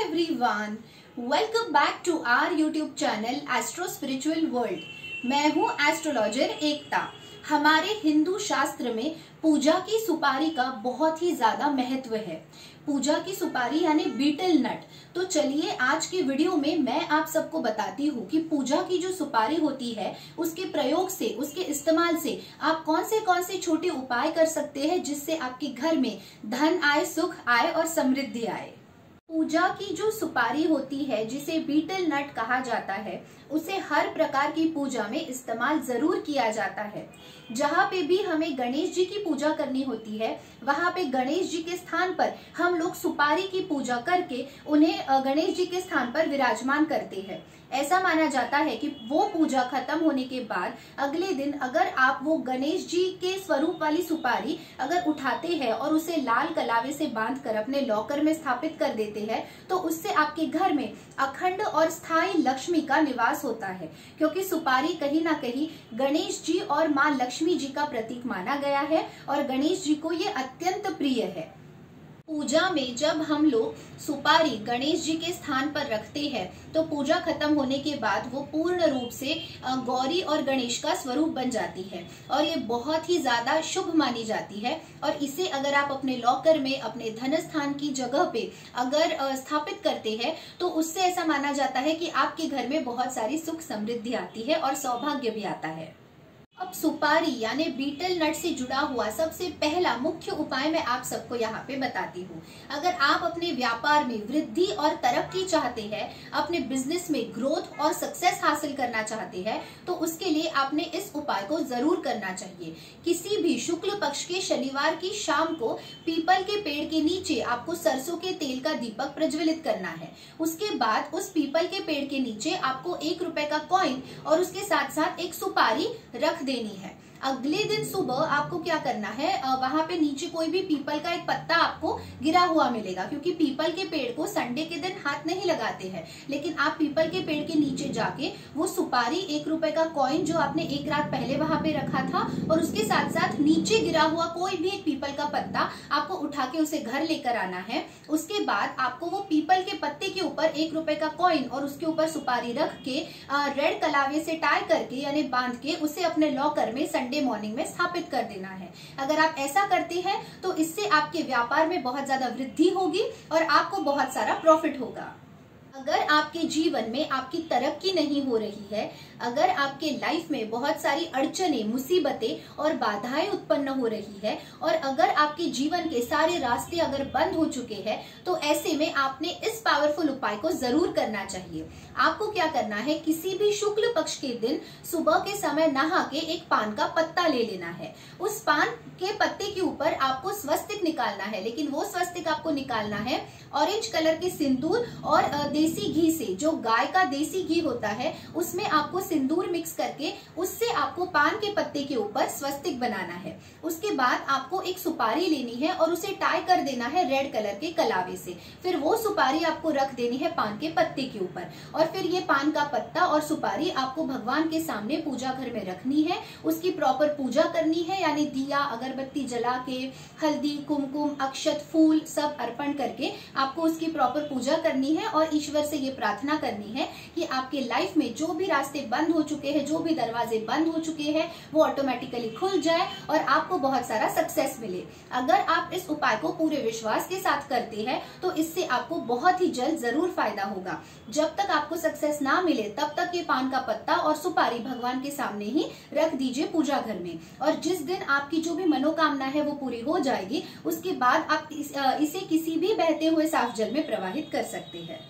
everyone, welcome back to our YouTube channel astro spiritual world. मैं हूँ astrologer एकता। हमारे हिंदू शास्त्र में पूजा की सुपारी का बहुत ही ज्यादा महत्व है। पूजा की सुपारी यानी बीटल नट। तो चलिए आज की वीडियो में मैं आप सबको बताती हूँ कि पूजा की जो सुपारी होती है उसके प्रयोग से, उसके इस्तेमाल से आप कौन से छोटे उपाय कर सकते हैं जिससे आपके घर में धन आए, सुख आए और समृद्धि आए। पूजा की जो सुपारी होती है जिसे बीटल नट कहा जाता है, उसे हर प्रकार की पूजा में इस्तेमाल जरूर किया जाता है। जहाँ पे भी हमें गणेश जी की पूजा करनी होती है, वहां पे गणेश जी के स्थान पर हम लोग सुपारी की पूजा करके उन्हें गणेश जी के स्थान पर विराजमान करते हैं। ऐसा माना जाता है कि वो पूजा खत्म होने के बाद अगले दिन अगर आप वो गणेश जी के स्वरूप वाली सुपारी अगर उठाते हैं और उसे लाल कलावे से बांधकर अपने लॉकर में स्थापित कर देते हैं, तो उससे आपके घर में अखंड और स्थायी लक्ष्मी का निवास होता है। क्योंकि सुपारी कहीं ना कहीं गणेश जी और माँ लक्ष्मी जी का प्रतीक माना गया है और गणेश जी को ये अत्यंत प्रिय है। पूजा में जब हम लोग सुपारी गणेश जी के स्थान पर रखते हैं तो पूजा खत्म होने के बाद वो पूर्ण रूप से गौरी और गणेश का स्वरूप बन जाती है और ये बहुत ही ज्यादा शुभ मानी जाती है। और इसे अगर आप अपने लॉकर में, अपने धन स्थान की जगह पे अगर स्थापित करते हैं तो उससे ऐसा माना जाता है कि आपके घर में बहुत सारी सुख समृद्धि आती है और सौभाग्य भी आता है। अब सुपारी यानी बीटल नट से जुड़ा हुआ सबसे पहला मुख्य उपाय मैं आप सबको यहाँ पे बताती हूँ। अगर आप अपने व्यापार में वृद्धि और तरक्की चाहते हैं, अपने बिजनेस में ग्रोथ और सक्सेस हासिल करना चाहते हैं, तो उसके लिए आपने इस उपाय को जरूर करना चाहिए। किसी भी शुक्ल पक्ष के शनिवार की शाम को पीपल के पेड़ के नीचे आपको सरसों के तेल का दीपक प्रज्वलित करना है। उसके बाद उस पीपल के पेड़ के नीचे आपको 1 रुपए का कॉइन और उसके साथ साथ एक सुपारी रख देनी है। अगले दिन सुबह आपको क्या करना है, वहां पे नीचे कोई भी पीपल का एक पत्ता आपको गिरा हुआ मिलेगा, क्योंकि पीपल के पेड़ को संडे के दिन हाथ नहीं लगाते हैं। लेकिन आप पीपल के पेड़ के नीचे जाके वो सुपारी, 1 रुपए का कॉइन जो आपने एक रात पहले वहां पे रखा था और उसके साथ साथ नीचे गिरा हुआ कोई भी एक पीपल का पत्ता आपको उठा के उसे घर लेकर आना है। उसके बाद आपको वो पीपल के पत्ते के ऊपर 1 रुपए का कॉइन और उसके ऊपर सुपारी रख के रेड कलावे से टाई करके यानी बांध के उसे अपने लॉकर में संडे मॉर्निंग में स्थापित कर देना है। अगर आप ऐसा करते हैं तो इससे आपके व्यापार में बहुत ज्यादा वृद्धि होगी और आपको बहुत सारा प्रॉफिट होगा। अगर आपके जीवन में आपकी तरक्की नहीं हो रही है, अगर आपके लाइफ में बहुत सारी अड़चने, मुसीबतें और बाधाएं उत्पन्न हो रही है और अगर आपके जीवन के सारे रास्ते अगर बंद हो चुके हैं, तो ऐसे में आपने इस पावरफुल उपाय को जरूर करना चाहिए। आपको क्या करना है, किसी भी शुक्ल पक्ष के दिन सुबह के समय नहा के एक पान का पत्ता ले लेना है। उस पान के पत्ते के ऊपर आपको स्वस्तिक निकालना है, लेकिन वो स्वस्तिक आपको निकालना है ऑरेंज कलर के सिंदूर और देसी घी से। जो गाय का देसी घी होता है उसमें आपको सिंदूर मिक्स करके उससे आपको पान के पत्ते के ऊपर स्वस्तिक बनाना है। उसके बाद आपको एक सुपारी लेनी है और उसे टाई कर देना है रेड कलर के कलावे से। फिर वो सुपारी आपको रख देनी है पान के पत्ते के ऊपर और फिर ये पान का पत्ता और सुपारी आपको भगवान के सामने पूजा घर में रखनी है। उसकी प्रॉपर पूजा करनी है, यानी दिया अगरबत्ती जला के, हल्दी, कुमकुम, अक्षत, फूल सब अर्पण करके आपको उसकी प्रॉपर पूजा करनी है और ईश्वर से ये प्रार्थना करनी है कि आपके लाइफ में जो भी रास्ते बंद हो चुके हैं, जो भी दरवाजे बंद हो चुके हैं, वो ऑटोमेटिकली खुल जाए और आपको बहुत सारा सक्सेस मिले। अगर आप इस उपाय को पूरे विश्वास के साथ करते हैं तो इससे आपको बहुत ही जल्द जरूर फायदा होगा। जब तक आपको सक्सेस ना मिले तब तक ये पान का पत्ता और सुपारी भगवान के सामने ही रख दीजिए पूजा घर में। और जिस दिन आपकी जो भी मनोकामना है वो पूरी हो जाएगी, उसके बाद आप इसे किसी भी बहते हुए साफ जल में प्रवाहित कर सकते हैं।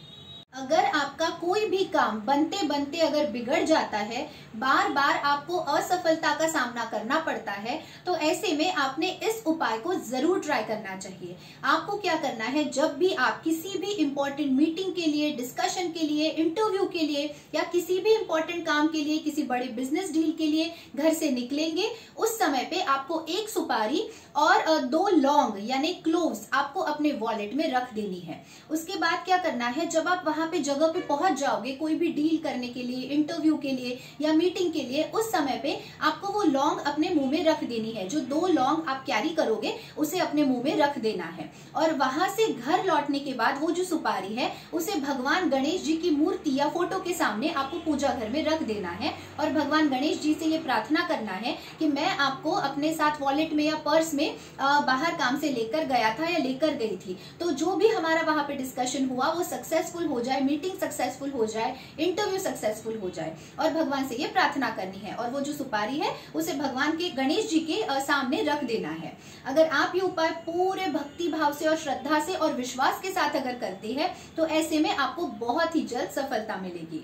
अगर आपका कोई भी काम बनते बनते अगर बिगड़ जाता है, बार बार आपको असफलता का सामना करना पड़ता है, तो ऐसे में आपने इस उपाय को जरूर ट्राई करना चाहिए। आपको क्या करना है, जब भी आप किसी भी इम्पोर्टेंट मीटिंग के लिए, डिस्कशन के लिए, इंटरव्यू के लिए या किसी भी इम्पोर्टेंट काम के लिए, किसी बड़े बिजनेस डील के लिए घर से निकलेंगे, उस समय पे आपको 1 सुपारी और 2 लौंग यानी क्लोव्स आपको अपने वॉलेट में रख देनी है। उसके बाद क्या करना है, जब आप वहां वहां पे जगह पे पहुंच जाओगे कोई भी डील करने के लिए, इंटरव्यू के लिए या मीटिंग के लिए, उस समय पे आपको वो लौंग अपने मुंह में रख देनी है। जो 2 लौंग आप कैरी करोगे उसे अपने मुंह में रख देना है। और वहां से घर लौटने के बाद वो जो सुपारी है उसे भगवान गणेश जी की मूर्ति या फोटो के सामने आपको पूजा घर में रख देना है और भगवान गणेश जी से ये प्रार्थना करना है कि मैं आपको अपने साथ वॉलेट में या पर्स में बाहर काम से लेकर गया था या लेकर गई थी, तो जो भी हमारा वहां पे डिस्कशन हुआ वो सक्सेसफुल हो जाए, मीटिंग सक्सेसफुल हो जाए, इंटरव्यू सक्सेसफुल हो जाए। और भगवान से ये प्रार्थना करनी है और वो जो सुपारी है उसे भगवान के गणेश जी के सामने रख देना है। अगर आप ये उपाय पूरे भक्ति भाव से और श्रद्धा से और विश्वास के साथ अगर करते हैं तो ऐसे में आपको बहुत ही जल्द सफलता मिलेगी।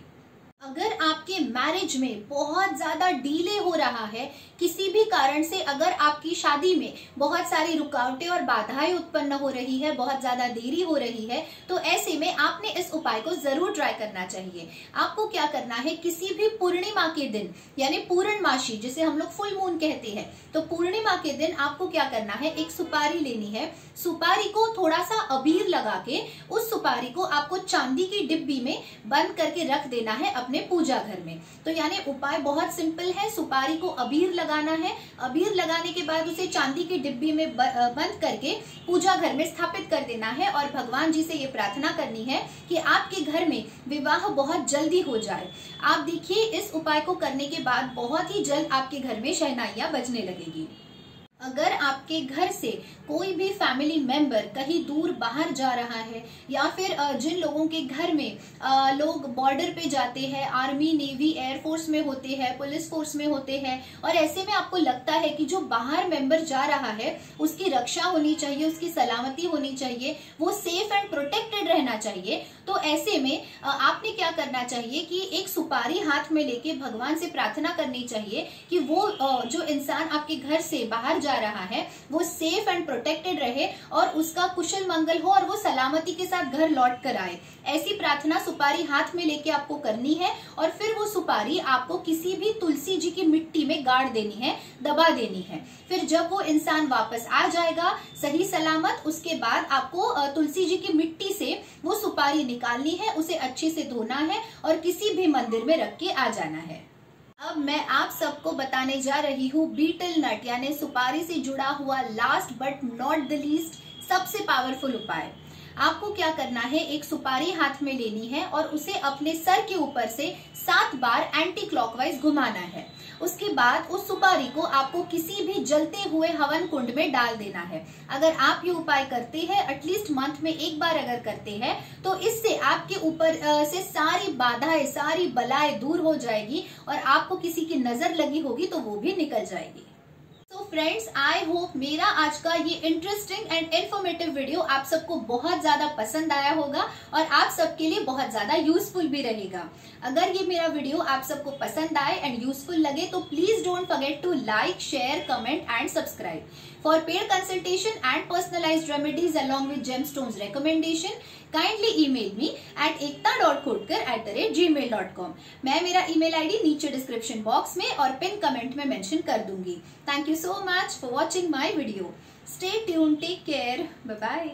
अगर आपके मैरिज में बहुत ज्यादा डिले हो रहा है, किसी भी कारण से अगर आपकी शादी में बहुत सारी रुकावटें और बाधाएं उत्पन्न हो रही है, बहुत ज्यादा देरी हो रही है, तो ऐसे में आपने इस उपाय को जरूर ट्राई करना चाहिए। आपको क्या करना है, किसी भी पूर्णिमा के दिन यानी पूर्णमासी जिसे हम लोग फुल मून कहते हैं, तो पूर्णिमा के दिन आपको क्या करना है, एक सुपारी लेनी है। सुपारी को थोड़ा सा अबीर लगा के उस सुपारी को आपको चांदी की डिब्बी में बंद करके रख देना है अपने पूजा घर में। तो यानी उपाय बहुत सिंपल है, सुपारी को अबीर लगाना है, अबीर लगाने के बाद उसे चांदी की डिब्बी में बंद करके पूजा घर में स्थापित कर देना है और भगवान जी से ये प्रार्थना करनी है कि आपके घर में विवाह बहुत जल्दी हो जाए। आप देखिए इस उपाय को करने के बाद बहुत ही जल्द आपके घर में शहनाइयां बजने लगेगी। अगर आपके घर से कोई भी फैमिली मेंबर कहीं दूर बाहर जा रहा है या फिर जिन लोगों के घर में लोग बॉर्डर पे जाते हैं, आर्मी, नेवी, एयरफोर्स में होते हैं, पुलिस फोर्स में होते हैं, और ऐसे में आपको लगता है कि जो बाहर मेंबर जा रहा है उसकी रक्षा होनी चाहिए, उसकी सलामती होनी चाहिए, वो सेफ एंड प्रोटेक्टेड रहना चाहिए, तो ऐसे में आपने क्या करना चाहिए कि एक सुपारी हाथ में लेके भगवान से प्रार्थना करनी चाहिए कि वो जो इंसान आपके घर से बाहर जा रहा है वो सेफ एंड प्रोटेक्टेड रहे और उसका कुशल मंगल हो और वो सलामती के साथ घर लौट कर आए। ऐसी प्रार्थना सुपारी हाथ में लेके आपको करनी है और फिर वो सुपारी आपको किसी भी तुलसी जी की मिट्टी में गाड़ देनी है, दबा देनी है। फिर जब वो इंसान वापस आ जाएगा सही सलामत, उसके बाद आपको तुलसी जी की मिट्टी से वो सुपारी निकालनी है, उसे अच्छे से धोना है और किसी भी मंदिर में रख के आ जाना है। अब मैं आप सबको बताने जा रही हूँ बीटल नट यानी सुपारी से जुड़ा हुआ last but not the least सबसे पावरफुल उपाय। आपको क्या करना है, एक सुपारी हाथ में लेनी है और उसे अपने सर के ऊपर से 7 बार एंटी क्लॉकवाइज घुमाना है। उसके बाद उस सुपारी को आपको किसी भी जलते हुए हवन कुंड में डाल देना है। अगर आप ये उपाय करते हैं, एटलीस्ट मंथ में 1 बार अगर करते हैं, तो इससे आपके ऊपर से सारी बाधाएं, सारी बलाएं दूर हो जाएगी और आपको किसी की नजर लगी होगी तो वो भी निकल जाएगी। तो फ्रेंड्स, आई होप मेरा आज का ये इंटरेस्टिंग एंड इन्फॉर्मेटिव वीडियो आप सबको बहुत ज्यादा पसंद आया होगा और आप सबके लिए बहुत ज्यादा यूजफुल भी रहेगा। अगर ये मेरा वीडियो आप सबको पसंद आए एंड यूजफुल लगे तो please don't forget to like, share, comment and subscribe. For paid consultation and personalized remedies along with gemstones recommendation, kindly email me at ekta.khotkar@gmail.com। मैं मेरा email ID नीचे डिस्क्रिप्शन बॉक्स में और पिन कमेंट में mention कर दूंगी। Thank you so much for watching my video. Stay tuned, take care, bye bye।